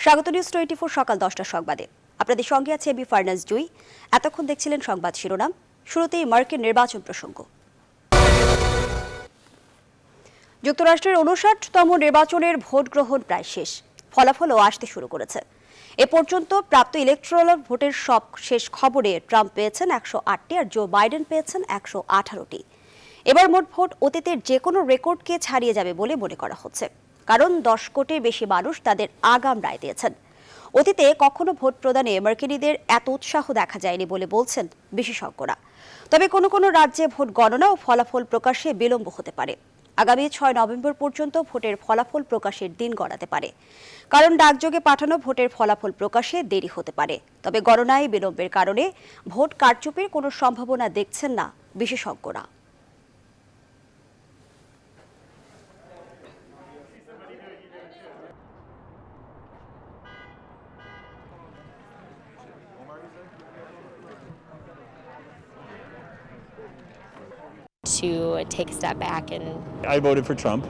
স্বাগত নিউজ 24 সকাল 10টার সংবাদে। আপনাদের সঙ্গে আছে এবি ফার্নাস জুই। এতক্ষণ দেখছিলেন সংবাদ শিরোনাম। শুরুতেই মার্কিন নির্বাচন প্রসঙ্গ। যুক্তরাষ্ট্রের 59তম নির্বাচনের ভোট গ্রহণ প্রায় শেষ, ফলাফলও আসতে শুরু করেছে। এ পর্যন্ত প্রাপ্ত ইলেকট্রাল ভোটের সব শেষ খবরে ট্রাম্প পেয়েছেন 108টি আর জো বাইডেন পেয়েছেন 118টি। এবার মোট ভোট অতীতের যে কোনো রেকর্ডকে ছাড়িয়ে যাবে বলে মনে করা হচ্ছে, কারণ 10 কোটির বেশি মানুষ তাদের আগাম রায় দিয়েছেন। অতীতে কখনো ভোট প্রদানে মার্কিনীদের এত উৎসাহ দেখা যায়নি বলে বলছেন বিশেষজ্ঞরা। তবে কোনো কোনো রাজ্যে ভোট গণনা ও ফলাফল প্রকাশে বিলম্ব হতে পারে। আগামী 6 নভেম্বর পর্যন্ত ভোটের ফলাফল প্রকাশের দিন গড়াতে পারে, কারণ ডাকযোগে পাঠানো ভোটের ফলাফল প্রকাশে দেরি হতে পারে। তবে গণনায় বিলম্বের কারণে ভোট কারচুপির কোনো সম্ভাবনা দেখছেন না বিশেষজ্ঞরা। To take a step back and I voted for Trump,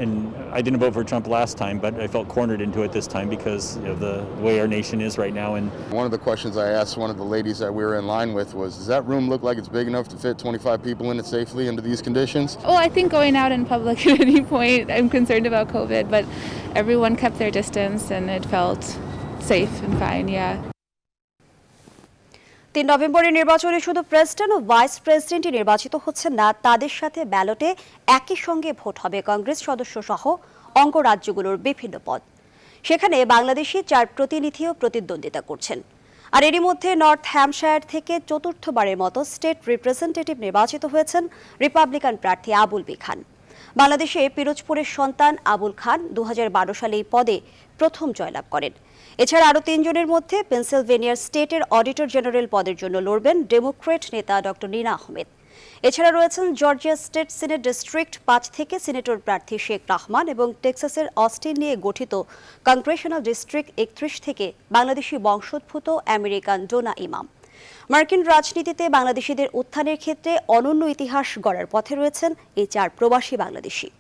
and I didn't vote for Trump last time, but I felt cornered into it this time because of the way our nation is right now. And one of the questions I asked one of the ladies that we were in line with was, does that room look like it's big enough to fit 25 people in it safely under these conditions? Well, I think going out in public at any point, I'm concerned about COVID, but everyone kept their distance and it felt safe and fine, yeah. 3 নভেম্বরের নির্বাচনে শুধু president ও vice প্রেসিডেন্টই নির্বাচিত হচ্ছেন না, তাদের সাথে ব্যালটে একই সঙ্গে ভোট হবে কংগ্রেস সদস্য সহ অঙ্গরাজ্যগুলোর বিভিন্ন পদ। সেখানে বাংলাদেশি 4 প্রতিনিধিও প্রতিদ্বন্দ্বিতা করছেন। আর এরই মধ্যে নর্থ হ্যাম্পশায়ার থেকে চতুর্থবারের মতো স্টেট রিপ্রেজেন্টেটিভ নির্বাচিত হয়েছেন রিপাবলিকান প্রার্থী আবুল বি খান। বাংলাদেশে পিরোজপুরের সন্তান আবুল খান 2012 সালে এই পদে প্রথম জয়লাভ করেন। এছাড়া আরও 3 জনের মধ্যে পেনসিলভেনিয়ার স্টেটের অডিটর জেনারেল পদের জন্য লড়বেন ডেমোক্রেট নেতা ডক্টর নীনা আহমেদ। এছাড়া রয়েছেন জর্জিয়া স্টেট সিনেট ডিস্ট্রিক্ট 5 থেকে সিনেটর প্রার্থী শেখ রহমান এবং টেক্সাসের অস্টিন নিয়ে গঠিত কংগ্রেশনাল ডিস্ট্রিক্ট 31 থেকে বাংলাদেশি বংশোদ্ভূত আমেরিকান ডোনা ইমাম। মার্কিন রাজনীতিতে বাংলাদেশিদের উত্থানের ক্ষেত্রে অনন্য ইতিহাস গড়ার পথে রয়েছেন এই 4 প্রবাসী বাংলাদেশি।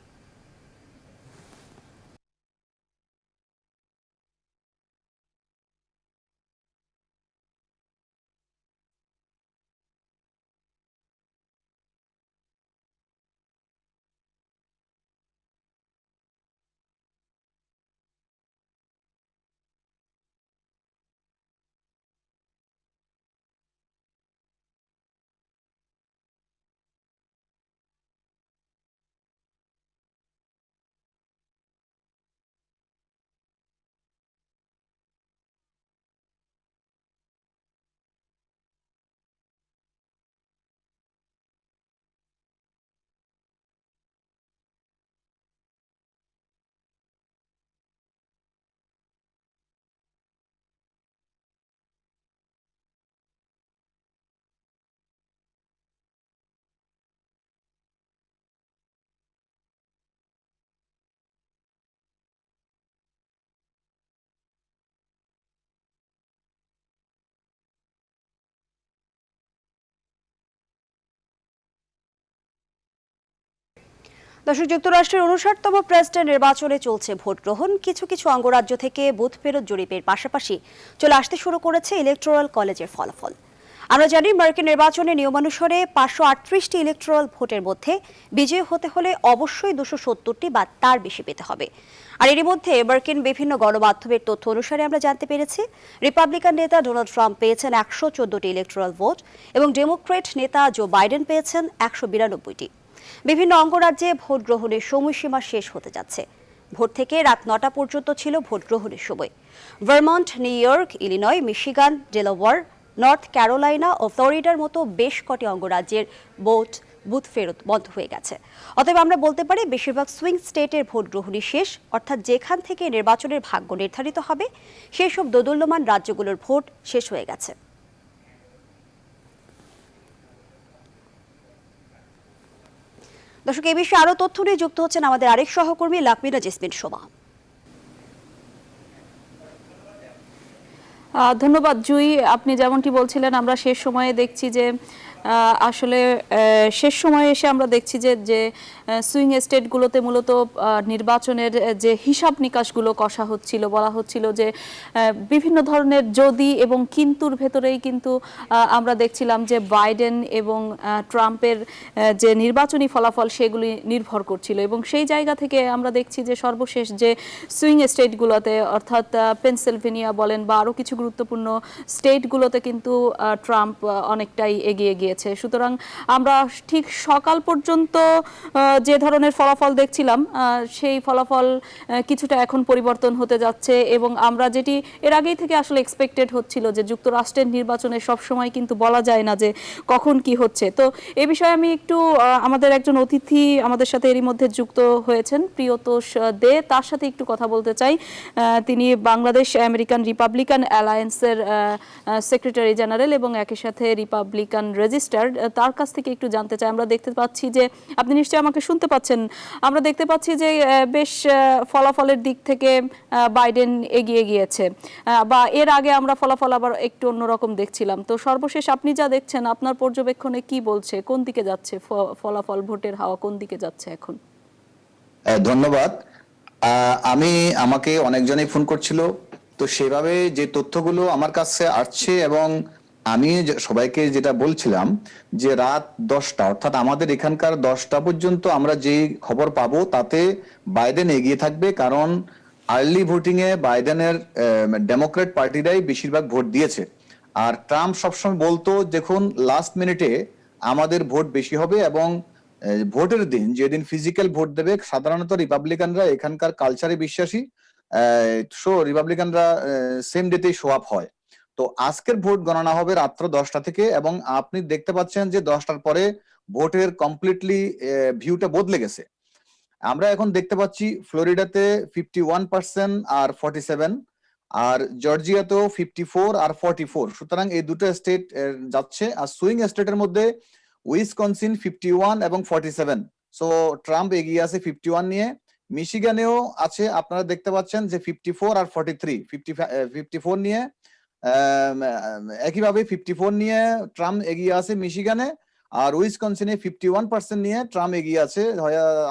দর্শক, যুক্তরাষ্ট্রের 59তম প্রেসিডেন্ট নির্বাচনে চলছে ভোট গ্রহণ। কিছু কিছু অঙ্গরাজ্য থেকে বুথ ফেরত জরিপের পাশাপাশি চলে আসতে শুরু করেছে ইলেকটোরাল কলেজের ফলাফল। আমরা জানি মার্কিন নির্বাচনের নিয়মানুসারে 538টি ইলেকটোরাল ভোটের মধ্যে বিজয়ী হতে হলে অবশ্যই 270টি বা তার বেশি পেতে হবে। আর এরই মধ্যে মার্কিন বিভিন্ন গণমাধ্যমের তথ্য অনুসারে আমরা জানতে পেরেছি রিপাবলিকান নেতা ডোনাল্ড ট্রাম্প পেয়েছেন 114টি ইলেকটোরাল ভোট এবং ডেমোক্রেট নেতা জো বাইডেন পেয়েছেন 192টি। বিভিন্ন অঙ্গরাজ্যে ভোট গ্রহণের সময়সীমা শেষ হতে যাচ্ছে। ভোর থেকে রাত 9টা পর্যন্ত ছিল ভোট গ্রহণের সময়। Vermont, New York, Illinois, Michigan, Delaware, North Carolina ও ফ্লোরিডার মতো বেশ কটি অঙ্গরাজ্যের বুথ ফেরত বন্ধ হয়ে গেছে। অতএব আমরা বলতে পারি বেশিরভাগ সুইং স্টেটের ভোট গ্রহণই শেষ, অর্থাৎ যেখান থেকে নির্বাচনের ভাগ্য নির্ধারিত হবে সেই সব দোদুল্যমান রাজ্যগুলোর ভোট শেষ হয়ে গেছে। দর্শক, এই বিষয়ে আরো তথ্য নিয়ে যুক্ত হচ্ছেন আমাদের আরেক সহকর্মী লাকমিনা জেসমিন শোভা। ধন্যবাদ জুই। আপনি যেমনটি বলছিলেন, আমরা শেষ সময়ে দেখছি যে আসলে শেষ সময়ে এসে আমরা দেখছি যে যে সুইং স্টেটগুলোতে মূলত নির্বাচনের যে হিসাব নিকাশগুলো কষা হচ্ছিল, বলা হচ্ছিল যে বিভিন্ন ধরনের যদি এবং কিন্তুর ভেতরেই কিন্তু আমরা দেখছিলাম যে বাইডেন এবং ট্রাম্পের যে নির্বাচনী ফলাফল সেগুলি নির্ভর করছিল, এবং সেই জায়গা থেকে আমরা দেখছি যে সর্বশেষ যে সুইং স্টেটগুলোতে অর্থাৎ পেনসিলভেনিয়া বলেন বা আরও কিছু গুরুত্বপূর্ণ স্টেটগুলোতে কিন্তু ট্রাম্প অনেকটাই এগিয়ে গিয়েছে। সুতরাং আমরা ঠিক সকাল পর্যন্ত যে ধরনের ফলাফল দেখছিলাম সেই ফলাফল কিছুটা এখন পরিবর্তন হতে যাচ্ছে, এবং আমরা যেটি এর আগেই থেকে আসলে এক্সপেক্টেড হচ্ছিল যে যুক্তরাষ্ট্রের নির্বাচনে সবসময় কিন্তু বলা যায় না যে কখন কি হচ্ছে। তো এ বিষয়ে আমি একটু আমাদের একজন অতিথি আমাদের সাথে এরই মধ্যে যুক্ত হয়েছেন, প্রিয়তোষ দে, তার সাথে একটু কথা বলতে চাই। তিনি বাংলাদেশ আমেরিকান রিপাবলিকান অ্যালায়েন্সের সেক্রেটারি জেনারেল এবং একই সাথে রিপাবলিকান রেজিস্টার্ড। তার কাছ থেকে একটু জানতে চাই। আমরা দেখতে পাচ্ছি যে, আপনি নিশ্চয়ই আমাকে শুনতে পাচ্ছেন, আমরা দেখতে পাচ্ছি যে বেশ ফলাফলের দিক থেকে বাইডেন এগিয়ে গিয়েছে, বা এর আগে আমরা ফলাফল আবার একটু অন্যরকম দেখছিলাম। তো সর্বশেষ আপনি যা দেখছেন, আপনার পর্যবেক্ষণে কি বলছে, কোন দিকে যাচ্ছে ফলাফল, ভোটের হাওয়া কোন দিকে যাচ্ছে এখন? ধন্যবাদ। আমাকে অনেকজনই ফোন করছিল, তো সেভাবে যে তথ্যগুলো আমার কাছে আসছে, এবং আমি সবাইকে যেটা বলছিলাম যে রাত 10টা অর্থাৎ আমাদের এখানকার 10টা পর্যন্ত আমরা যে খবর পাবো তাতে বাইডেন এগিয়ে থাকবে, কারণ আর্লি ভোটিং এ বাইডেনের ডেমোক্রেট পার্টিরাই বেশিরভাগ ভোট দিয়েছে। আর ট্রাম্প সবসময় বলতো দেখুন লাস্ট মিনিটে আমাদের ভোট বেশি হবে, এবং ভোটের দিন যেদিন ফিজিক্যাল ভোট দেবে সাধারণত রিপাবলিকানরা এখানকার কালচারে বিশ্বাসী, রিপাবলিকানরা সেম ডেতেই শো আপ হয়। তো আজকের ভোট গণনা হবে রাত্র 10টা থেকে, এবং আপনি দেখতে পাচ্ছেন যে 10টার পরে ভোটের কমপ্লিটলি ভিউটা বদলে গেছে। আমরা এখন দেখতে পাচ্ছি ফ্লোরিডাতে 51% আর 47, আর জর্জিয়াতেও 54 আর 44। সুতরাং এই দুটো স্টেট যাচ্ছে। আর সুইং স্টেটের মধ্যে উইসকনসিন 51 এবং 47, সো ট্রাম্প এগিয়ে আছে 51 নিয়ে। মিশিগানেও আছে, আপনারা দেখতে পাচ্ছেন যে 54 আর 43, 54 নিয়ে, একইভাবে 54 নিয়ে ট্রাম্প এগিয়ে আছে মিশিগানে, আর উইসকনসিনে 51% নিয়ে ট্রাম্প এগিয়ে আছে,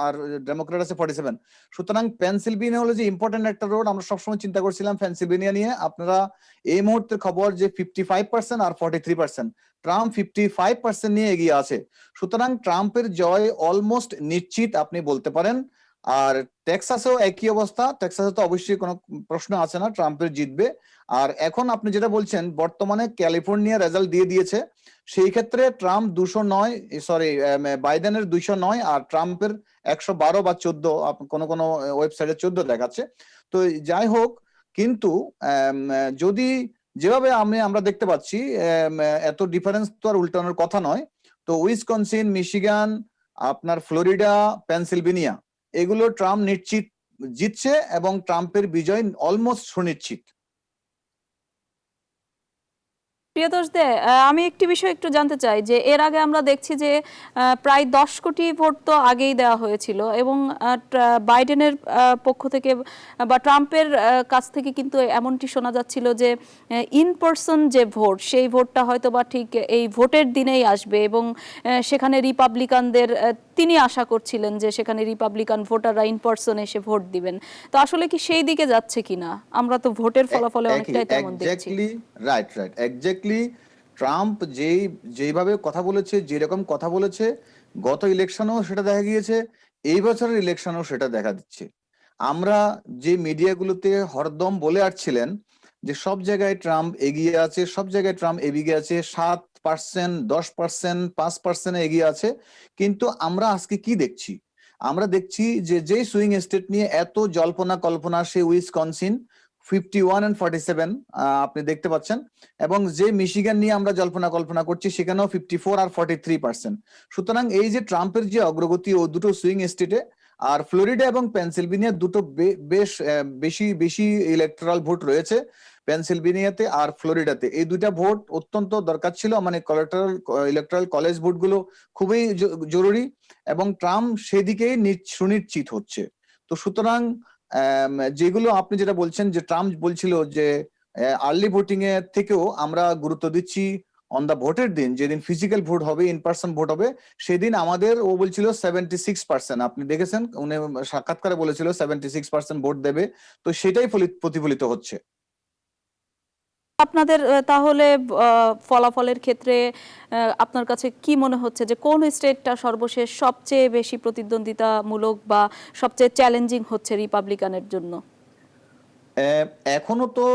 আর ডেমোক্রেট আছে 47। সুতরাং পেনসিলভেনিয়া হলো যে ইম্পর্টেন্ট একটা রোড, আমরা সবসময় চিন্তা করছিলাম পেনসিলভেনিয়া নিয়ে। আপনারা এই মুহূর্তের খবর যে 55% আর 43%, ট্রাম্প 55% নিয়ে এগিয়ে আছে। সুতরাং ট্রাম্পের জয় অলমোস্ট নিশ্চিত আপনি বলতে পারেন। আর টেক্সাসেও একই অবস্থা, টেক্সাসে তো অবশ্যই কোনো প্রশ্ন আছে না, ট্রাম্পের জিতবে। আর এখন আপনি যেটা বলছেন, বর্তমানে ক্যালিফোর্নিয়া রেজাল্ট দিয়ে দিয়েছে, সেই ক্ষেত্রে ট্রাম্প 209, সরি বাইডেনের 209 আর ট্রাম্পের 112 বা 14, কোনো কোনো ওয়েবসাইটে 14 দেখাচ্ছে। তো যাই হোক, কিন্তু যদি যেভাবে আমরা দেখতে পাচ্ছি এত ডিফারেন্স তো আর উল্টানোর কথা নয়। তো উইসকনসিন, মিশিগান, আপনার ফ্লোরিডা, পেনসিলভেনিয়া, এগুলো ট্রাম্প নিশ্চিত জিতছে, এবং ট্রাম্পের বিজয় অলমোস্ট সুনিশ্চিত। প্রিয়তোষ দে, আমি একটি বিষয় একটু জানতে চাই যে এর আগে আমরা দেখছি যে প্রায় 10 কোটি ভোট তো আগেই দেওয়া হয়েছিল, এবং বাইডেনের পক্ষ থেকে বা ট্রাম্পের কাছ থেকে কিন্তু এমনটি শোনা যাচ্ছিল যে ইন পার্সন যে ভোট, সেই ভোটটা হয়তো বা ঠিক এই ভোটের দিনেই আসবে, এবং সেখানে রিপাবলিকানদের তিনি আশা করছিলেন যে সেখানে রিপাবলিকান ভোটাররা ইন পার্সন এসে ভোট দিবেন। তো আসলে কি সেই দিকে যাচ্ছে কিনা? আমরা তো ভোটের ফলাফলে অনেকটাই তেমন দেখছি। Right, exactly. ট্রাম্প যেইভাবে কথা বলেছে, যেরকম কথা বলেছে, গত ইলেকশনেও সেটা দেখা গিয়েছে, এই বছরের ইলেকশনেও সেটা দেখা দিচ্ছে। আমরা যে মিডিয়াগুলোতে হরদম বলে আসছিলেন যে সব জায়গায় ট্রাম্প এগিয়ে আছে, সব জায়গায় ট্রাম্প এগিয়ে আছে, 7%, 10%, 5% এগিয়ে আছে, কিন্তু আমরা আজকে কি দেখছি? আমরা দেখছি যে সুইং স্টেট নিয়ে এত জল্পনা কল্পনা, সে উইসকনসিন 51 and 47 আপনি দেখতে পাচ্ছেন, এবং যে মিশিগান নিয়ে আমরা জল্পনা কল্পনা করছি সেখানেও 54 আর 43%। সুতরাং এই যে ট্রাম্পের যে অগ্রগতি ও দুটো সুইং স্টেটে, আর ফ্লোরিডা এবং পেনসিলভেনিয়া দুটো বেশ বেশি ইলেকট্রাল ভোট রয়েছে পেনসিলভেনিয়াতে আর ফ্লোরিডাতে। এই দুইটা ভোট অত্যন্ত দরকার ছিল, মানে ইলেকট্রাল কলেজ ভোটগুলো খুবই জরুরি, এবং ট্রাম্প সেদিকেই সুনিশ্চিত হচ্ছে। তো সুতরাং যেগুলো আপনি যেটা বলছেন যে ট্রাম্প বলছিল যে আর্লি ভোটিং এর থেকেও আমরা গুরুত্ব দিচ্ছি অন দা ভোটের দিন, যেদিন ফিজিক্যাল ভোট হবে, ইন পার্সন ভোট হবে, সেদিন আমাদের ও বলছিল 76%। আপনি দেখেছেন উনি সাক্ষাৎকারে বলেছিল 76% ভোট দেবে, তো সেটাই প্রতিফলিত হচ্ছে। আপনাদের তাহলে ফলাফলের ক্ষেত্রে আপনার কাছে কি মনে হচ্ছে যে কোন স্টেটটা সর্বশেষ সবচেয়ে বেশি প্রতিদ্বন্দ্বিতামূলক বা সবচেয়ে চ্যালেঞ্জিং হচ্ছে রিপাবলিকানের জন্য? এখনো তো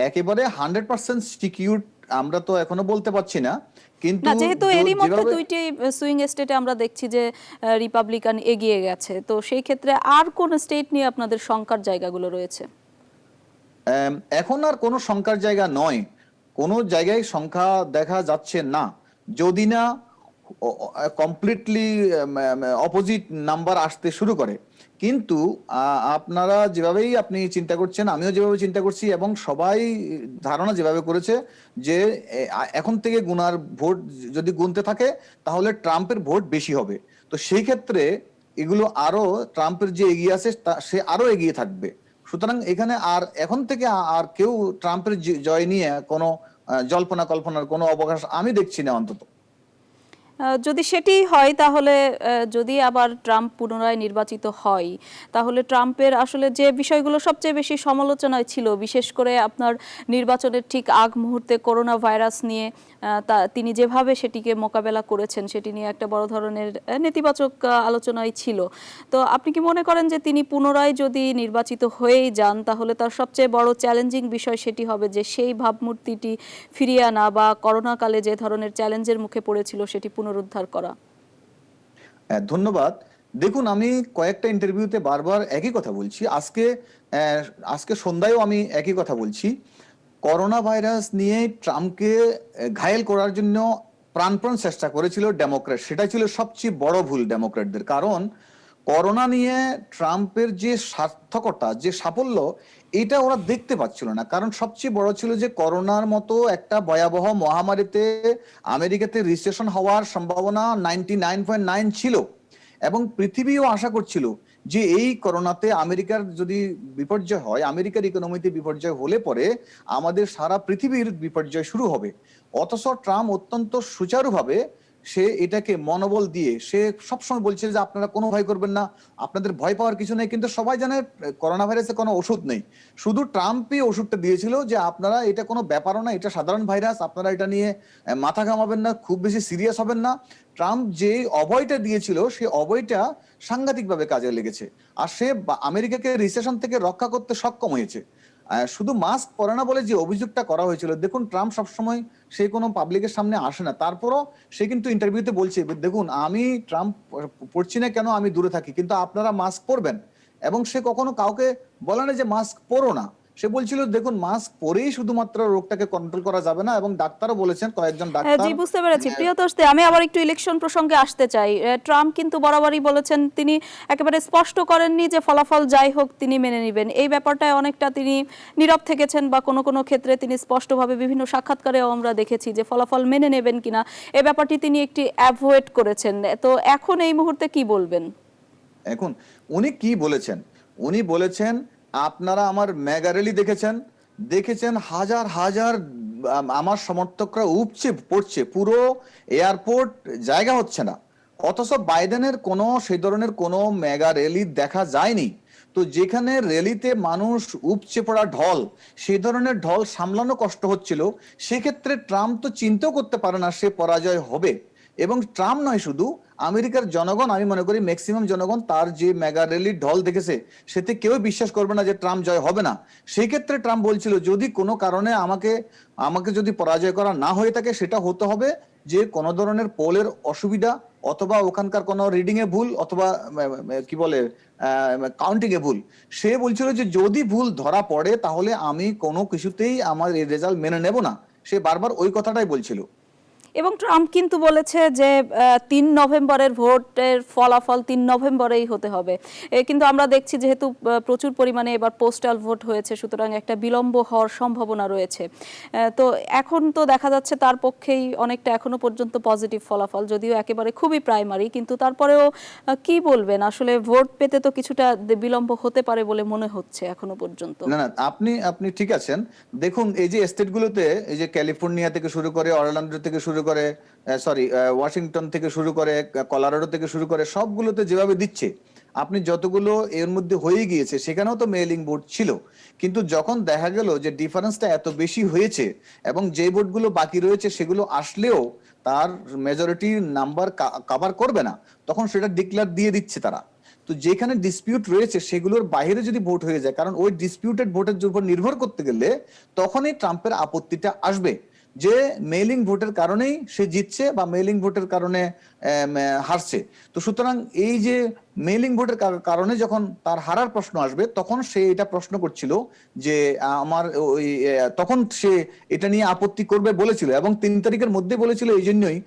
একেবারে 100% সিকিউর আমরা তো এখনো বলতে পারছি না, কিন্তু না, যেহেতু এরই মধ্যে যেভাবে দুইটি সুইং স্টেটে আমরা দেখছি যে রিপাবলিকান এগিয়ে গেছে, তো সেই ক্ষেত্রে আর কোন স্টেট নিয়ে আপনাদের শঙ্কার জায়গাগুলো রয়েছে? এখন আর কোনো শঙ্কার জায়গা নয়, কোনো জায়গায় সংখ্যা দেখা যাচ্ছে না, যদি না কমপ্লিটলি অপোজিট নাম্বার আসতে শুরু করে। কিন্তু আপনারা যেভাবেই আপনি চিন্তা করছেন, আমিও যেভাবে চিন্তা করছি, এবং সবাই ধারণা যেভাবে করেছে যে এখন থেকে গুনার ভোট যদি গুনতে থাকে তাহলে ট্রাম্পের ভোট বেশি হবে। তো সেই ক্ষেত্রে এগুলো আরো ট্রাম্পের যে এগিয়ে আছে সে আরো এগিয়ে থাকবে। সুতরাং এখানে আর এখন থেকে আর কেউ ট্রাম্পের জয় নিয়ে কোনো জল্পনা কল্পনার কোনো অবকাশ আমি দেখছি না অন্তত। যদি সেটি হয় তাহলে যদি আবার ট্রাম্প পুনরায় নির্বাচিত হয়, তাহলে ট্রাম্পের আসলে যে বিষয়গুলো সবচেয়ে বেশি সমালোচনায় ছিল, বিশেষ করে আপনার নির্বাচনের ঠিক আগ মুহূর্তে করোনা ভাইরাস নিয়ে তিনি যেভাবে সেটিকে মোকাবেলা করেছেন, সেটি নিয়ে একটা বড় ধরনের নেতিবাচক আলোচনাই ছিল। তো আপনি কি মনে করেন যে তিনি পুনরায় যদি নির্বাচিত হয়েই যান তাহলে তার সবচেয়ে বড় চ্যালেঞ্জিং বিষয় সেটি হবে যে সেই ভাবমূর্তিটি ফিরিয়ে আনা বা করোনাকালে যে ধরনের চ্যালেঞ্জের মুখে পড়েছিল সেটি পুনরুদ্ধার করা? ধন্যবাদ। দেখুন, আমি কয়েকটা ইন্টারভিউতে বারবার একই কথা বলছি, আজকে সন্ধ্যায়ও আমি একই কথা বলছি। করোনা ভাইরাস নিয়ে ট্রাম্পকে ঘায়েল করার জন্য প্রাণপণ চেষ্টা করেছিল ডেমোক্র্যাট, সেটাই ছিল সবচেয়ে বড় ভুল ডেমোক্র্যাটদের। কারণ করোনা নিয়ে ট্রাম্পের যে সার্থকতা, যে সাফল্য, এটা ওরা দেখতে পাচ্ছিল না। কারণ সবচেয়ে বড় ছিল যে করোনার মতো একটা ভয়াবহ মহামারীতে আমেরিকাতে রিসেশন হওয়ার সম্ভাবনা 99.9 ছিল, এবং পৃথিবীও আশা করছিল যে এই করোনাতে আমেরিকার যদি বিপর্যয় হয়, আমেরিকার ইকোনমিতে বিপর্যয় হলে পরে আমাদের সারা পৃথিবীর বিপর্যয় শুরু হবে। অথচ ট্রাম্প অত্যন্ত সুচারুভাবে সে এটাকে মনোবল দিয়ে সে সবসময় বলছিল যে আপনারা কোনো ভয় করবেন না, আপনাদের ভয় পাওয়ার কিছু নেই। কিন্তু সবাই জানে করোনা ভাইরাসে কোনো ওষুধ নেই, শুধু ট্রাম্পই ওষুধটা দিয়েছিল যে আপনারা এটা কোনো ব্যাপারও না, এটা সাধারণ ভাইরাস, আপনারা এটা নিয়ে মাথা ঘামাবেন না, খুব বেশি সিরিয়াস হবেন না। ট্রাম্প যে অভয়টা দিয়েছিল সেই অভয়টা সাংঘাতিকভাবে কাজে লেগেছে, আর সে আমেরিকাকে রিসেশন থেকে রক্ষা করতে সক্ষম হয়েছে। শুধু মাস্ক পরে না বলে যে অভিযোগটা করা হয়েছিল, দেখুন ট্রাম্প সবসময় সে কোনো পাবলিকের সামনে আসে না, তারপরও সে কিন্তু ইন্টারভিউতে বলছে দেখুন আমি ট্রাম্প পড়ছি না কেন, আমি দূরে থাকি, কিন্তু আপনারা মাস্ক পরবেন। এবং সে কখনো কাউকে বলে না যে মাস্ক পরো না, সে বলছিল দেখুন মাস্ক পরেই শুধুমাত্র রোগটাকে কন্ট্রোল করা যাবে না, এবং ডাক্তারও বলেছেন, কয়েকজন ডাক্তার। জি, বুঝতে পেরেছি। প্রিয়তোষদে, আমি আবার একটু ইলেকশন প্রসঙ্গে আসতে চাই। ট্রাম্প কিন্তু বরাবরই বলেছেন, তিনি একেবারে স্পষ্ট করেননি যে ফলাফল যাই হোক তিনি মেনে নেবেন। এই ব্যাপারটায় অনেকটা তিনি নীরব থেকেছেন, বা কোনো কোনো ক্ষেত্রে তিনি স্পষ্টভাবে বিভিন্ন সাক্ষাৎকারেও আমরা দেখেছি যে ফলাফল মেনে নেবেন কিনা এই ব্যাপারটি তিনি একটি অ্যাভয়েড করেছেন। তো এখন এই মুহূর্তে কি বলবেন? এখন উনি কি বলেছেন? উনি বলেছেন আপনারা আমার মেগা র্যালি দেখেছেন হাজার হাজার আমার সমর্থকরা উপচে পড়ছে, পুরো এয়ারপোর্ট জায়গা হচ্ছে না। অথচ বাইডেনের কোনো সেই ধরনের কোনো মেগা র্যালি দেখা যায়নি। তো যেখানে র্যালিতে মানুষ উপচে পড়া ঢল, সেই ধরনের ঢল সামলানো কষ্ট হচ্ছিল, সেক্ষেত্রে ট্রাম্প তো চিন্তাও করতে পারে না সে পরাজয় হবে। এবং ট্রাম্প নয়, শুধু আমেরিকার জনগণ, আমি মনে করি ম্যাক্সিমাম জনগণ তার যে মেগা র্যালির ঢল দেখেছে সেতে কেউ বিশ্বাস করবে না যে ট্রাম্প জয় হবে না। সেই ক্ষেত্রে ট্রাম্প বলছিল যদি কোনো কারণে আমাকে যদি পরাজয় করা না হয়ে থাকে, সেটা হতে হবে যে কোনো ধরনের পোলের অসুবিধা, অথবা ওখানকার কোনো রিডিং এ ভুল, অথবা কি বলে কাউন্টিং এ ভুল। সে বলছিল যে যদি ভুল ধরা পড়ে তাহলে আমি কোনো কিছুতেই আমার এই রেজাল্ট মেনে নেব না। সে বারবার ওই কথাটাই বলছিল। এবং ট্রাম্প কিন্তু বলেছে যে ৩ নভেম্বরের ভোটের ফলাফল ৩ নভেম্বরেই হতে হবে। কিন্তু আমরা দেখছি যেহেতু প্রচুর পরিমাণে এবার পোস্টাল ভোট হয়েছে, সুতরাং একটা বিলম্ব হওয়ার সম্ভাবনা রয়েছে। তো এখন তো দেখা যাচ্ছে তার পক্ষেই অনেকটা এখনো পর্যন্ত পজিটিভ ফলাফল, যদিও একেবারে খুবই প্রাইমারি, কিন্তু তারপরেও কি বলবেন, আসলে ভোট পেতে তো কিছুটা বিলম্ব হতে পারে বলে মনে হচ্ছে এখনো পর্যন্ত। না না, আপনি ঠিক আছেন। দেখুন, এই যে স্টেটগুলোতে, এই যে ক্যালিফোর্নিয়া থেকে শুরু করে, অরল্যান্ডো থেকে শুরু করে, ওয়াশিংটন থেকে শুরু করে, কলোরাডো থেকে শুরু করে, সবগুলোতে যেভাবে দিচ্ছে, আপনি যতগুলো এর মধ্যে হয়ে গিয়েছে সেখানেও তো মেইলিং ভোট ছিল, কিন্তু যখন দেখা গেল যে ডিফারেন্সটা এত বেশি হয়েছে এবং যে ভোটগুলো বাকি রয়েছে সেগুলো আসলেও তার মেজরিটি নাম্বার কভার করবে না, তখন সেটা ডিক্লেয়ার দিয়ে দিচ্ছে তারা। তো যেখানে ডিসপিউট রয়েছে সেগুলোর বাইরে যদি ভোট হয়ে যায়, কারণ ওই ডিসপিউটেড ভোটের উপর নির্ভর করতে গেলে তখনই ট্রাম্পের আপত্তিটা আসবে যে মেইলিং ভোটের কারণেই সে জিতছে বা মেইলিং ভোটের কারণে হারছে। তো সুতরাং এই যে মেইলিং ভোটের কারণে যখন তার হারার প্রশ্ন আসবে, তখন সে এটা প্রশ্ন করছিল যে আমার ওই তখন সে এটা নিয়ে আপত্তি করবে বলেছিল, এবং ৩ তারিখের মধ্যে বলেছিল এই জন্যই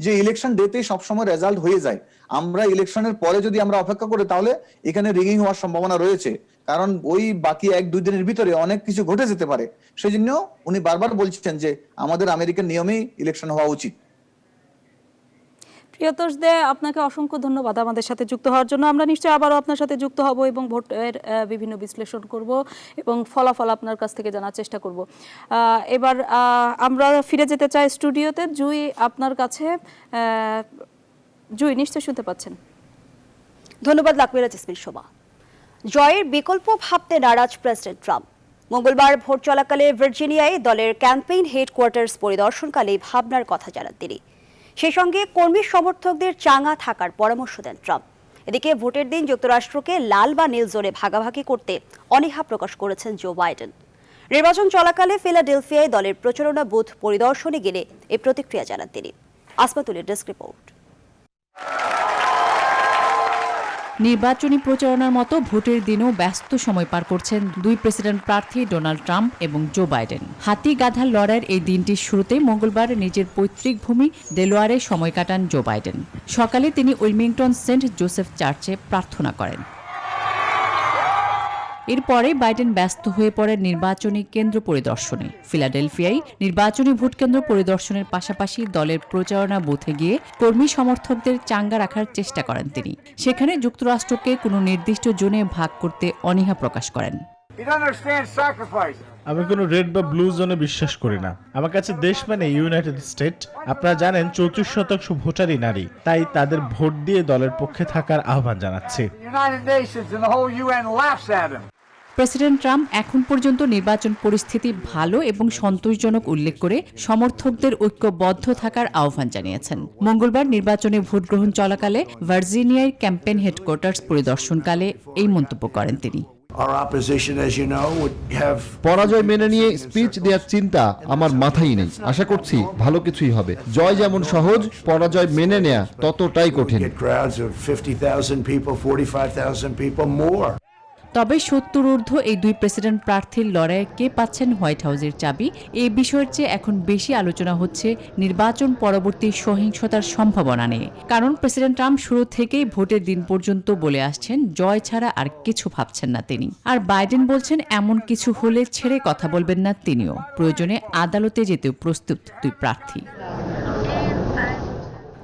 যে ইলেকশন ডেতেই সবসময় রেজাল্ট হয়ে যায়। আমরা ইলেকশনের পরে যদি আমরা অপেক্ষা করি তাহলে এখানে রিগিং হওয়ার সম্ভাবনা রয়েছে, কারণ ওই বাকি ১-২ দিনের ভিতরে অনেক কিছু ঘটে যেতে পারে। সেই জন্য উনি বারবার বলছেন যে আমাদের আমেরিকান নিয়মেই ইলেকশন হওয়া উচিত। প্রিয়তোষ দে, আপনাকে অসংখ্য ধন্যবাদ আমাদের সাথে যুক্ত হওয়ার জন্য। আমরা নিশ্চয়ই আবারও আপনার সাথে যুক্ত হব এবং ভোটের বিভিন্ন বিশ্লেষণ করব এবং ফলাফল আপনার কাছ থেকে জানার চেষ্টা করব। এবার আমরা ফিরে যেতে চাই স্টুডিওতে। জুই, আপনার কাছে। জুই, নিশ্চয়ই শুনতে পাচ্ছেন। ধন্যবাদ লাকমিরা জেসমিন শোভা। জয়ের বিকল্প ভাবতে নারাজ প্রেসিডেন্ট ট্রাম্প। মঙ্গলবার ভোট চলাকালে ভার্জিনিয়ায় দলের ক্যাম্পেইন হেডকোয়ার্টার্স পরিদর্শনকালে ভাবনার কথা জানান তিনি। সেই সঙ্গে কর্মী সমর্থকদের চাঙা থাকার পরামর্শ দেন ট্রাম্প। এদিকে ভোটের দিন যুক্তরাষ্ট্রকে লাল বা নীল জোনে ভাগাভাগি করতে অনীহা প্রকাশ করেছেন জো বাইডেন। নির্বাচন চলাকালে ফিলাডেলফিয়ায় দলের প্রচারণা বুথ পরিদর্শনে গেলে এই প্রতিক্রিয়া জানান তিনি। আসমাতুলের ডেস্ক রিপোর্ট। নির্বাচনী প্রচারণার মতো ভোটের দিনও ব্যস্ত সময় পার করছেন দুই প্রেসিডেন্ট প্রার্থী ডোনাল্ড ট্রাম্প এবং জো বাইডেন। হাতি গাধার লড়াইয়ের এই দিনটির শুরুতেই মঙ্গলবার নিজের পৈতৃক ভূমি ডেলোয়ারে সময় কাটান জো বাইডেন। সকালে তিনি উইলমিংটন সেন্ট জোসেফ চার্চে প্রার্থনা করেন। এরপরে বাইডেন ব্যস্ত হয়ে পড়েন নির্বাচনী কেন্দ্র পরিদর্শনে। ফিলাডেলফিয়ায় নির্বাচনী ভোটকেন্দ্র পরিদর্শনের পাশাপাশি দলের প্রচারণা বুথে গিয়ে কর্মী সমর্থকদের চাঙ্গা রাখার চেষ্টা করেন তিনি। সেখানে যুক্তরাষ্ট্রকে কোনো নির্দিষ্ট জোনে ভাগ করতে অনীহা প্রকাশ করেন। আমি কোনো রেড বা ব্লু জোনে বিশ্বাস করি না। আমার কাছে দেশ মানে ইউনাইটেড স্টেট। আপনারা জানেন 34% ভোটারই নারী, তাই তাদের ভোট দিয়ে দলের পক্ষে থাকার আহ্বান জানাচ্ছি। প্রেসিডেন্ট ট্রাম্প এখন পর্যন্ত নির্বাচন পরিস্থিতি ভালো এবং সন্তোষজনক উল্লেখ করে সমর্থকদের ঐক্যবদ্ধ থাকার আহ্বান জানিয়েছেন। মঙ্গলবার নির্বাচনে ভোট গ্রহণ চলাকালে ভার্জিনিয়ার ক্যাম্পেইন হেডকোয়ার্টার্স পরিদর্শনকালে এই মন্তব্য করেন তিনি। পরাজয় মেনে নিয়ে স্পিচ দেওয়ার চিন্তা আমার মাথায় নেই। আশা করছি ভালো কিছুই হবে। জয় যেমন সহজ, পরাজয় মেনে নেওয়া ততটাই কঠিন। তবে 70 ঊর্ধ্ব এই দুই প্রেসিডেন্ট প্রার্থীর লড়াইয়ে কে পাচ্ছেন হোয়াইট হাউসের চাবি, এই বিষয়ের চেয়ে এখন বেশি আলোচনা হচ্ছে নির্বাচন পরবর্তী সহিংসতার সম্ভাবনা নিয়ে। কারণ প্রেসিডেন্ট ট্রাম্প শুরু থেকেই ভোটের দিন পর্যন্ত বলে আসছেন জয় ছাড়া আর কিছু ভাবছেন না তিনি। আর বাইডেন বলছেন এমন কিছু হলে ছেড়ে কথা বলবেন না তিনিও। প্রয়োজনে আদালতে যেতেও প্রস্তুত দুই প্রার্থী।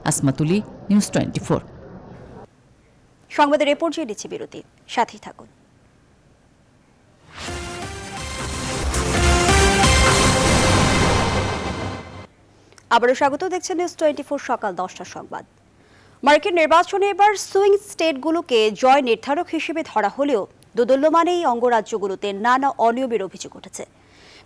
আসমাতুলি, নিউজ 24। সংবাদের এ পর্যায়ে নিচ্ছে বিরতি, সাথেই থাকুন। আবারও স্বাগত, দেখছেন নিউজ 24 সকাল 10টার সংবাদ। মার্কিন নির্বাচনে এবার সুইং স্টেটগুলোকে জয় নির্ধারক হিসেবে ধরা হলেও দোদুল্যমান এই অঙ্গরাজ্যগুলোতে নানা অনিয়মের অভিযোগ উঠেছে।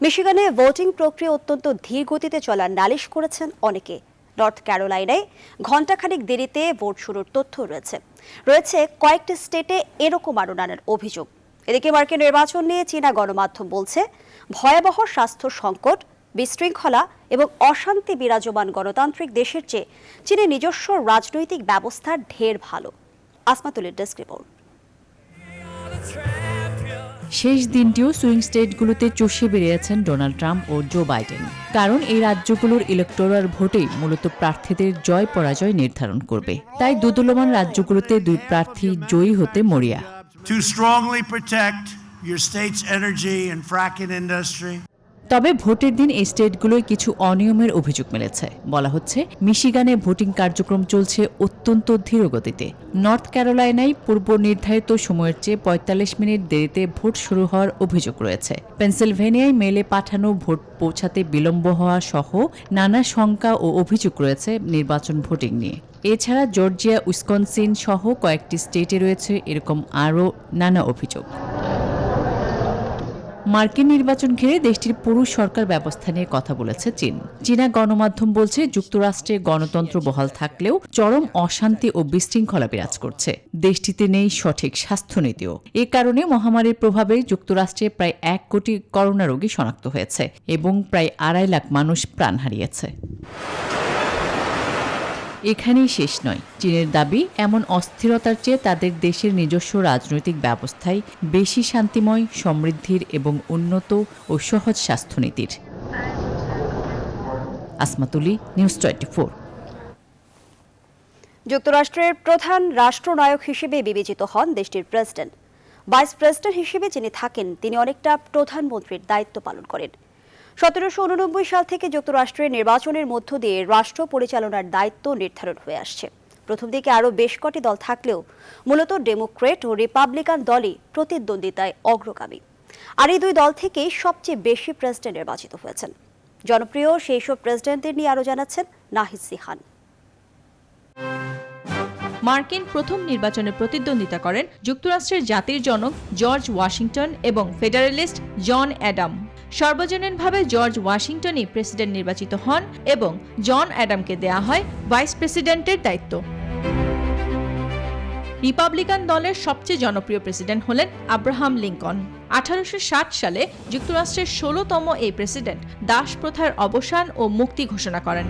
মিশিগানে ভোটিং প্রক্রিয়া অত্যন্ত ধীর গতিতে চলার নালিশ করেছেন অনেকে। নর্থ ক্যারোলাইনায় ঘণ্টাখানিক দেরিতে ভোট শুরুর তথ্য রয়েছে কয়েকটি স্টেটে এরকম আরও নানান অভিযোগ। এদিকে মার্কিন নির্বাচন নিয়ে চীনা গণমাধ্যম বলছে ভয়াবহ স্বাস্থ্য সংকট, বিশৃঙ্খলা এবং অশান্তি বিরাজমান গণতান্ত্রিক দেশের চেয়ে চীনের নিজস্ব রাজনৈতিক ব্যবস্থার ঢের ভালো। আসমাতুলের ডেস্ক রিপোর্ট। শেষ দিনটিও সুইং স্টেটগুলোতে চষে বেরিয়েছেন ডোনাল্ড ট্রাম্প ও জো বাইডেন, কারণ এই রাজ্যগুলোর ইলেকটোরাল ভোটেই মূলত প্রার্থীদের জয় পরাজয় নির্ধারণ করবে। তাই দোদুল্যমান রাজ্যগুলোতে দুই প্রার্থী জয়ী হতে মরিয়া। To strongly protect your state's energy and fracking industry. তবে ভোটের দিন এই স্টেটগুলোয় কিছু অনিয়মের অভিযোগ মিলেছে। বলা হচ্ছে মিশিগানে ভোটিং কার্যক্রম চলছে অত্যন্ত ধীর গতিতে। নর্থ ক্যারোলাইনায় পূর্ব নির্ধারিত সময়ের চেয়ে ৪৫ মিনিট দেরিতে ভোট শুরু হওয়ার অভিযোগ রয়েছে। পেনসিলভেনিয়ায় মেলে পাঠানো ভোট পৌঁছাতে বিলম্ব হওয়া সহ নানা শঙ্কা ও অভিযোগ রয়েছে নির্বাচন ভোটিং নিয়ে। এছাড়া জর্জিয়া, উইসকনসিন সহ কয়েকটি স্টেটে রয়েছে এরকম আরও নানা অভিযোগ। মার্কিন নির্বাচন ঘিরে দেশটির পুরো সরকার ব্যবস্থা নিয়ে কথা বলেছে চীন। চীনা গণমাধ্যম বলছে যুক্তরাষ্ট্রে গণতন্ত্র বহাল থাকলেও চরম অশান্তি ও বিশৃঙ্খলা বিরাজ করছে। দেশটিতে নেই সঠিক স্বাস্থ্যনীতিও। এ কারণে মহামারীর প্রভাবে যুক্তরাষ্ট্রে প্রায় ১ কোটি করোনা রোগী শনাক্ত হয়েছে এবং প্রায় ২.৫ লাখ মানুষ প্রাণ হারিয়েছে। এখানেই শেষ নয়। চীনের দাবি, এমন অস্থিরতার চেয়ে তাদের দেশের নিজস্ব রাজনৈতিক ব্যবস্থায় বেশি শান্তিময়, সমৃদ্ধির এবং উন্নত ও সহজ স্বাস্থ্যনীতির। আসমাতুলি, নিউজ 24। যুক্তরাষ্ট্রের প্রধান রাষ্ট্রনায়ক হিসেবে বিবেচিত হন দেশটির প্রেসিডেন্ট। ভাইস প্রেসিডেন্ট হিসেবে যিনি থাকেন তিনি অনেকটা প্রধানমন্ত্রীর দায়িত্ব পালন করেন। ১৭৮৯ সাল থেকে যুক্তরাষ্ট্রের নির্বাচনের মধ্য দিয়ে রাষ্ট্র পরিচালনার দায়িত্ব নির্ধারণ হয়ে আসছে। প্রথম দিকে আরও বেশ কটি দল থাকলেও মূলত ডেমোক্রেট ও রিপাবলিকান দলই প্রতিদ্বন্দ্বিতায় অগ্রগামী। আর এই দুই দল থেকেই সবচেয়ে বেশি প্রেসিডেন্ট নির্বাচিত হয়েছেন। জনপ্রিয় সেই সব প্রেসিডেন্টদের নিয়ে আরও জানাচ্ছেন নাহিদ সিহান। মার্কিন প্রথম নির্বাচনে প্রতিদ্বন্দ্বিতা করেন যুক্তরাষ্ট্রের জাতির জনক জর্জ ওয়াশিংটন এবং ফেডারেলিস্ট জন অ্যাডাম। সর্বজনীনভাবে জর্জ ওয়াশিংটনই প্রেসিডেন্ট নির্বাচিত হন এবং জন অ্যাডামকে দেয়া হয় ভাইস প্রেসিডেন্টের দায়িত্ব। রিপাবলিকান দলের সবচেয়ে জনপ্রিয় প্রেসিডেন্ট হলেন আব্রাহাম লিঙ্কন। 1860 সালে যুক্তরাষ্ট্রের 16তম এই প্রেসিডেন্ট দাস প্রথার অবসান ও মুক্তি ঘোষণা করেন।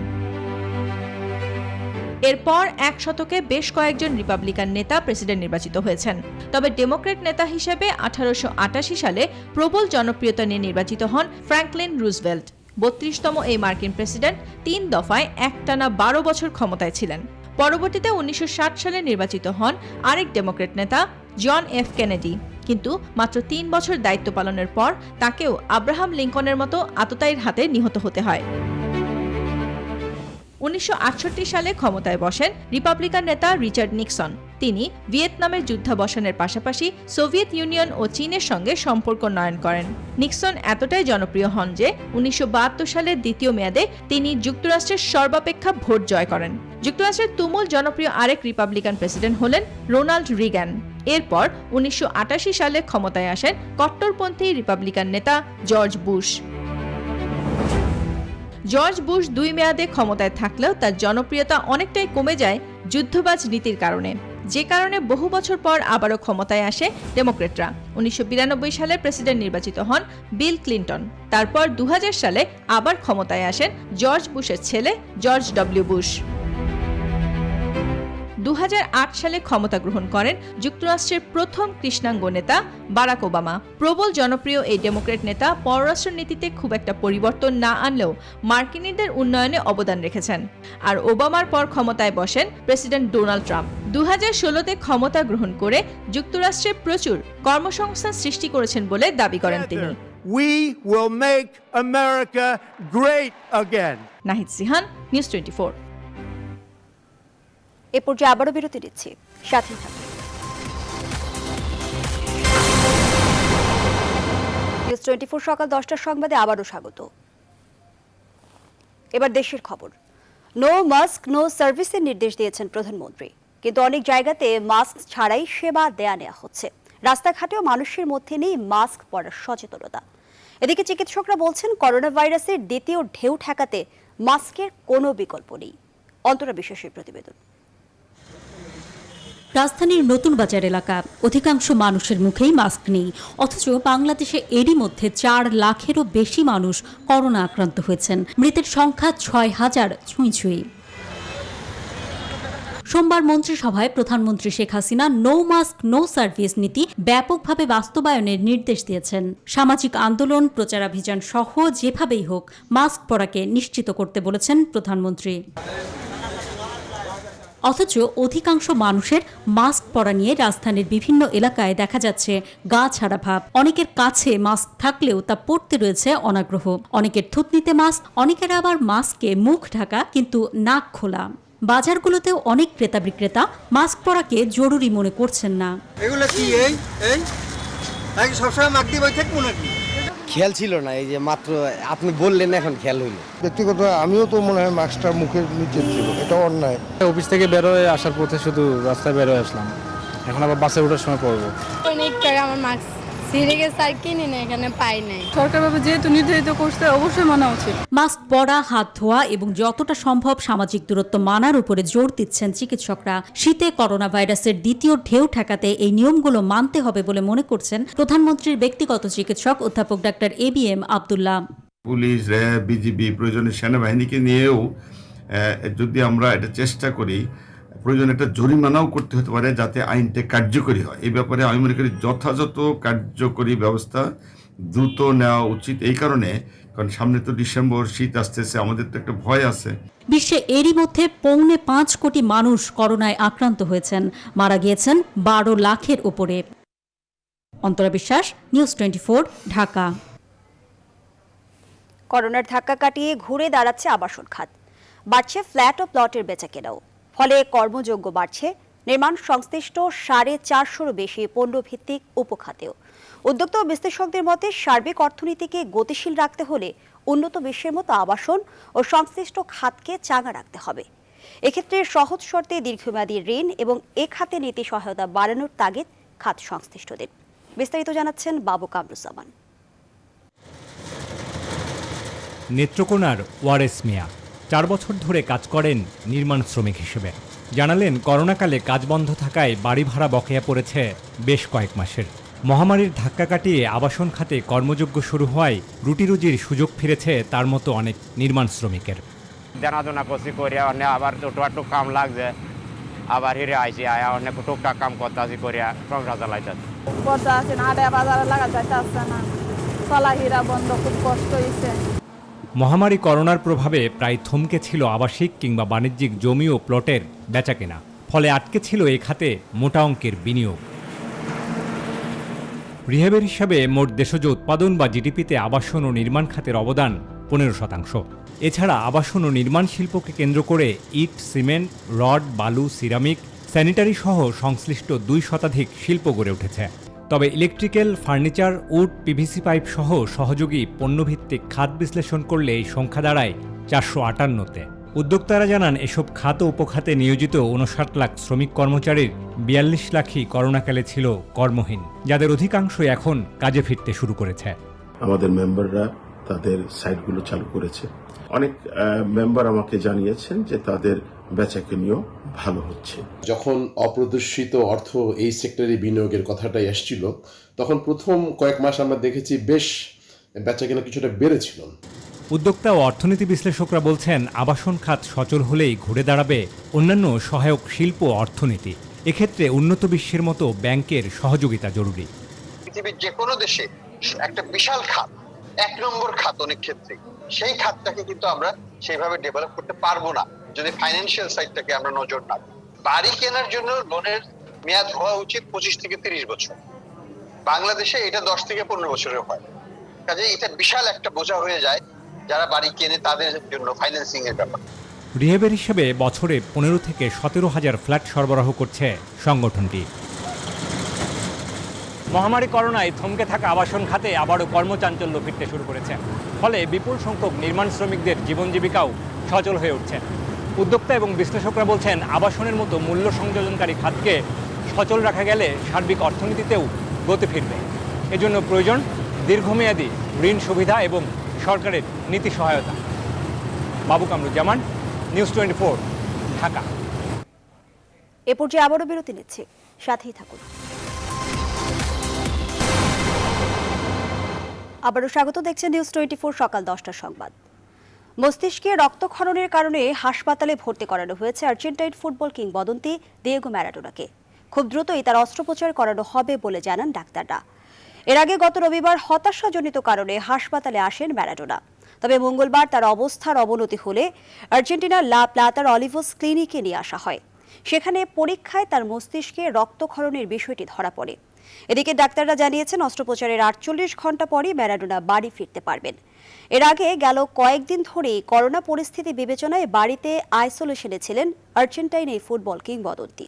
এরপর ১ শতকে বেশ কয়েকজন রিপাবলিকান নেতা প্রেসিডেন্ট নির্বাচিত হয়েছেন। তবে ডেমোক্রেট নেতা হিসেবে 1888 সালে প্রবল জনপ্রিয়তা নিয়ে নির্বাচিত হন ফ্র্যাঙ্কলিন রুজভেল্ট। 32তম এই মার্কিন প্রেসিডেন্ট 3 দফায় একটানা 12 বছর ক্ষমতায় ছিলেন। পরবর্তীতে 1960 সালে নির্বাচিত হন আরেক ডেমোক্রেট নেতা জন এফ কেনেডি, কিন্তু মাত্র 3 বছর দায়িত্ব পালনের পর তাকেও আব্রাহাম লিঙ্কনের মতো আততায়ীর হাতে নিহত হতে হয়। 1968 সালে ক্ষমতায় বসেন রিপাবলিকান নেতা রিচার্ড নিক্সন। তিনি ভিয়েতনামের যুদ্ধাবসানের পাশাপাশি সোভিয়েত ইউনিয়ন ও চীনের সঙ্গে সম্পর্ক উন্নয়ন করেন। নিক্সন এতটাই জনপ্রিয় হন যে 1972 সালের দ্বিতীয় মেয়াদে তিনি যুক্তরাষ্ট্রের সর্বাপেক্ষা ভোট জয় করেন। যুক্তরাষ্ট্রের তুমুল জনপ্রিয় আরেক রিপাবলিকান প্রেসিডেন্ট হলেন রোনাল্ড রিগ্যান। এরপর 1988 সালে ক্ষমতায় আসেন কট্টরপন্থী রিপাবলিকান নেতা জর্জ বুশ। জর্জ বুশ 2 মেয়াদে ক্ষমতায় থাকলেও তার জনপ্রিয়তা অনেকটাই কমে যায় যুদ্ধবাজ নীতির কারণে, যে কারণে বহু বছর পর আবারও ক্ষমতায় আসে ডেমোক্রেটরা। 1992 সালে প্রেসিডেন্ট নির্বাচিত হন বিল ক্লিন্টন। তারপর 2000 সালে আবার ক্ষমতায় আসেন জর্জ বুশের ছেলে জর্জ ডব্লিউ বুশ। 2008 সালে ক্ষমতা গ্রহণ করেন যুক্তরাষ্ট্রের প্রথম কৃষ্ণাঙ্গ নেতা বারাক ওবামা। প্রবল জনপ্রিয় এই ডেমোক্রেট নেতা পররাষ্ট্র নীতিতে খুব একটা পরিবর্তন না আনলেও মার্কিনীদের উন্নয়নে অবদান রেখেছেন। আর ওবামার পর ক্ষমতায় বসেন প্রেসিডেন্ট ডোনাল্ড ট্রাম্প। 2016-তে ক্ষমতা গ্রহণ করে যুক্তরাষ্ট্রে প্রচুর কর্মসংস্থান সৃষ্টি করেছেন বলে দাবি করেন তিনি। We will make America great again. Nahid Sihan, news 24। এ পর্যায়ে আবারও বিরতি দিচ্ছি, সাথে থাকুন। নিউজ 24 সকাল 10টার সংবাদে আবারও স্বাগত। এবার দেশের খবর। নো মাস্ক নো সার্ভিসের নির্দেশ দিয়েছেন প্রধানমন্ত্রী, কিন্তু অনেক জায়গাতে মাস্ক ছাড়াই সেবা নেওয়া হচ্ছে। রাস্তাঘাটেও মানুষের মধ্যে নেই মাস্ক পরার সচেতনতা। এদিকে চিকিৎসকরা বলছেন করোনা ভাইরাসের দ্বিতীয় ঢেউ ঠেকাতে মাস্কের কোনো বিকল্প নেই। অন্তরা বিশ্বাসের প্রতিবেদন। রাজধানীর নতুন বাজার এলাকা, অধিকাংশ মানুষের মুখেই মাস্ক নেই, অথচ বাংলাদেশে এরই মধ্যে 4 লাখেরও বেশি মানুষ করোনা আক্রান্ত হয়েছেন। মৃতের সংখ্যা 6000 ছুঁই। সোমবার মন্ত্রিসভায় প্রধানমন্ত্রী Sheikh Hasina no mask no service নীতি ব্যাপকভাবে বাস্তবায়নের নির্দেশ দিয়েছেন। সামাজিক আন্দোলন, প্রচারাভিযান সহ যেভাবেই হোক মাস্ক পরাকে নিশ্চিত করতে বলেছেন প্রধানমন্ত্রী। অথচ অধিকাংশ মানুষের মাস্ক পরা নিয়ে রাজধানীর বিভিন্ন এলাকায় দেখা যাচ্ছে গা ছাড়া ভাব। অনেকের কাছে মাস্ক থাকলেও তা পরতে রয়েছে অনাগ্রহ। অনেকের থুতনিতে মাস্ক, অনেকের আবার মাস্কে মুখ ঢাকা কিন্তু নাক খোলা। বাজারগুলোতেও অনেক ক্রেতা বিক্রেতা মাস্ক পরাকে জরুরি মনে করছেন না। এগুলো কি এই সবসময় মাস্ক দিয়ে থাকবো নাকি? খেয়াল ছিল না, এই যে মাত্র আপনি বললেন এখন খেয়াল হইল। ব্যক্তিগত আমিও তো মনে হয় মাস্কটা মুখের নিচে ছিল, এটা অন্যায়। অফিস থেকে বের হয়ে আসার পথে শুধু রাস্তায় বের হয়ে আসলাম, এখন আবার বাসে ওঠার সময় পড়বো। অনেক টাকা আমার মাস্ক ছিঁড়ে গেছে আর কিনে না, এখানে পাই নাই। সরকারভাবে যেহেতু নির্ধারিত করছে অবশ্যই মানা উচিত। মাস্ক পরা, হাত ধোয়া এবং যতটা সম্ভব সামাজিক দূরত্ব মানার উপরে জোর দিচ্ছেন চিকিৎসকরা। শীতে করোনা ভাইরাসের দ্বিতীয় ঢেউ ঠেকাতে এই নিয়মগুলো মানতে হবে বলে মনে করছেন প্রধানমন্ত্রীর ব্যক্তিগত চিকিৎসক অধ্যাপক doctor ABM Abdullah. Police, RAB, BGB, প্রয়োজনে সেনাবাহিনীকে নিয়েও যদি আমরা এটা চেষ্টা করি, প্রয়োজনে একটা জরিমানাও করতে হতে পারে যাতে আইনটা কার্যকরী হয়। এই ব্যাপারে আমি মনে করি যথাযথ কার্যকরী ব্যবস্থা দ্রুত নেওয়া উচিত। এই কারণে, কারণ সামনে তো ডিসেম্বর, শীত আসতেছে, আমাদের তো একটা ভয় আছে। বিশ্বে এরই মধ্যে 5.25 কোটি মানুষ করোনায় আক্রান্ত হয়েছেন, মারা গিয়েছেন 12 লাখের উপরে। অন্তরা বিশ্বাস, নিউজ 24, ঢাকা। করোনার ধাক্কা কাটিয়ে ঘুরে দাঁড়াচ্ছে আবাসন খাত। বাড়ছে ফ্ল্যাট ও প্লটের বেচাকেনাও। ফলে কর্মযোগ্য বাড়ছে নির্মাণ সংশ্লিষ্ট 450-র বেশি পণ্যভিত্তিক উপখাতেও। উদ্যোক্তা ও বিশ্লেষকদের মতে সার্বিক অর্থনীতিকে গতিশীল রাখতে হলে উন্নত বিশ্বের মতো আবাসন ও সংশ্লিষ্ট খাতকে চাঙ্গা রাখতে হবে। এক্ষেত্রে সহজ শর্তে দীর্ঘমেয়াদী ঋণ এবং এ খাতে নীতি সহায়তা বাড়ানোর তাগিদ খাত সংশ্লিষ্টদের। বিস্তারিত জানাচ্ছেন বাবু কামরুজ্জামান। নেত্রকোনার ওয়ারেস মিয়া 4 বছর ধরে কাজ করেন নির্মাণ শ্রমিক হিসেবে। জানালেন, করোনাকালে কাজ বন্ধ থাকায় বাড়ি ভাড়া বকেয়া পড়েছে বেশ কয়েক মাসের। মহামারীর ধাক্কা কাটিয়ে আবাসন খাতে কর্মযোগ্য শুরু হওয়ায় রুটিরুজির সুযোগ ফিরেছে তার মতো অনেক নির্মাণ শ্রমিকের। জানাজনা করছি করিয়া অনেক আবার একটু কাম লাগছে, আবার হিরে আইসি আয়া অনেক টুকটাক কাম করতে আসি করিয়া সংসার চালাইতেছে। পর্দা আছে না, আড়ে বাজারে লাগা যাইতে আসছে না, চলা হীরা বন্ধ, খুব কষ্ট হয়েছে। মহামারী করোনার প্রভাবে প্রায় থমকে ছিল আবাসিক কিংবা বাণিজ্যিক জমি ও প্লটের বেচাকেনা। ফলে আটকে ছিল এ খাতে মোটা অঙ্কের বিনিয়োগ। রিহেবের হিসাবে মোট দেশজ উৎপাদন বা জিডিপিতে আবাসন ও নির্মাণ খাতের অবদান 15%। এছাড়া আবাসন ও নির্মাণ শিল্পকে কেন্দ্র করে ইট, সিমেন্ট, রড, বালু, সিরামিক, স্যানিটারি সহ সংশ্লিষ্ট 2 শতাধিক শিল্প গড়ে উঠেছে। তবে electrical, furniture, wood, PVC pipe সহ সহযোগী পণ্যভিত্তিক খাত বিশ্লেষণ করলে এই সংখ্যা দাঁড়ায় 458-তে। উদ্যোক্তারা জানান, এসব খাত ও উপখাতে নিয়োজিত 59 লাখ শ্রমিক কর্মচারীর 42 লাখই করোনাকালে ছিল কর্মহীন, যাদের অধিকাংশই এখন কাজে ফিরতে শুরু করেছে। আমাদের মেম্বাররা তাদের সাইটগুলো চালু করেছে। অনেক মেম্বার আমাকে জানিয়েছেন যে তাদের বেচাকেনিও ভালো হচ্ছে। যখন অপ্রদর্শিত অর্থ এই সেক্টরে বিনিয়োগের কথাটাই আসছিল, তখন প্রথম কয়েক মাস আমরা দেখেছি বেশ বেচাকেনা কিছুটা বেড়েছিল। উদ্যোক্তা ও অর্থনীতি বিশ্লেষকরা বলছেন, আবাসন খাত সচল হলেই ঘুরে দাঁড়াবে অন্যান্য সহায়ক শিল্প অর্থনীতি। এক্ষেত্রে উন্নত বিশ্বের মতো ব্যাংকের সহযোগিতা জরুরি। পৃথিবীর যে কোনো দেশে একটা বিশাল খাত, 1 নম্বর খাত অনেক ক্ষেত্রে, সেই খাতটাকে কিন্তু আমরা সেইভাবে ডেভেলপ করতে পারবো না যদি ফাইন্যান্সিয়াল সাইডটাকে আমরা নজর না দিই। বাড়ি কেনার জন্য লোনের মেয়াদ হওয়া উচিত 25 থেকে 30 বছর। বাংলাদেশে এটা 10 থেকে 15 বছরের হয়। কাজে এটা বিশাল একটা বোঝা হয়ে যায় যারা বাড়ি কেনে তাদের জন্য ফাইন্যান্সিং এর ব্যাপার। রিহেবের হিসেবে বছরে 15 থেকে 17 হাজার ফ্ল্যাট সরবরাহ করছে সংগঠনটি। মহামারী করোনায় থমকে থাকা আবাসন খাতে আবারও কর্মচাঞ্চল্য ফিরতে শুরু করেছে। ফলে বিপুল সংখ্যক নির্মাণ শ্রমিকদের জীবন জীবিকাও সচল হয়ে উঠছে। উদ্যোক্তা এবং বিশ্লেষকরা বলছেন, আবাসনের মতো মূল্য সংযোজনকারী খাতকে সচল রাখা গেলে সার্বিক অর্থনীতিতেও গতি ফিরবে। এজন্য প্রয়োজন দীর্ঘমেয়াদী ঋণ সুবিধা এবং সরকারের নীতি সহায়তা। বাবু কামরুজ্জামান, নিউজ 24, ঢাকা। এ পর্যায়ে আবারও বিরতি নিচ্ছে, সাথেই থাকুন। আবারও স্বাগত, দেখছেন নিউজ 24 সকাল 10টার সংবাদ। মস্তিষ্কে রক্তক্ষরণের কারণে হাসপাতালে ভর্তি করানো হয়েছে আর্জেন্টাইন ফুটবল কিংবদন্তি দিয়েগো ম্যারাডোনাকে। খুব দ্রুতই তার অস্ত্রোপচার করানো হবে বলে জানান ডাক্তাররা। এর আগে গত রবিবার হতাশাজনিত কারণে হাসপাতালে আসেন ম্যারাডোনা। তবে মঙ্গলবার তার অবস্থার অবনতি হলে আর্জেন্টিনার লা প্লাতার অলিভোস ক্লিনিকে নিয়ে আসা হয়। সেখানে পরীক্ষায় তার মস্তিষ্কে রক্তক্ষরণের বিষয়টি ধরা পড়ে। এদিকে ডাক্তাররা জানিয়েছেন অস্ত্রোপচারের 48 ঘন্টা পরই ম্যারাডোনা বাড়ি ফিরতে পারবেন। এর আগে গেল কয়েকদিন ধরেই করোনা পরিস্থিতি বিবেচনায় বাড়িতে আইসোলেশনে ছিলেন আর্জেন্টাইন এই ফুটবল কিংবদন্তি।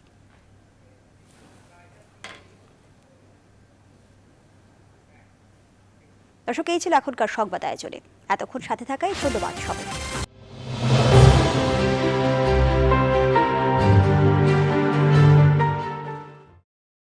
দর্শক, এই ছিল এখনকার সংবাদ আয়োজনে। এতক্ষণ সাথে থাকায় ধন্যবাদ সবাই।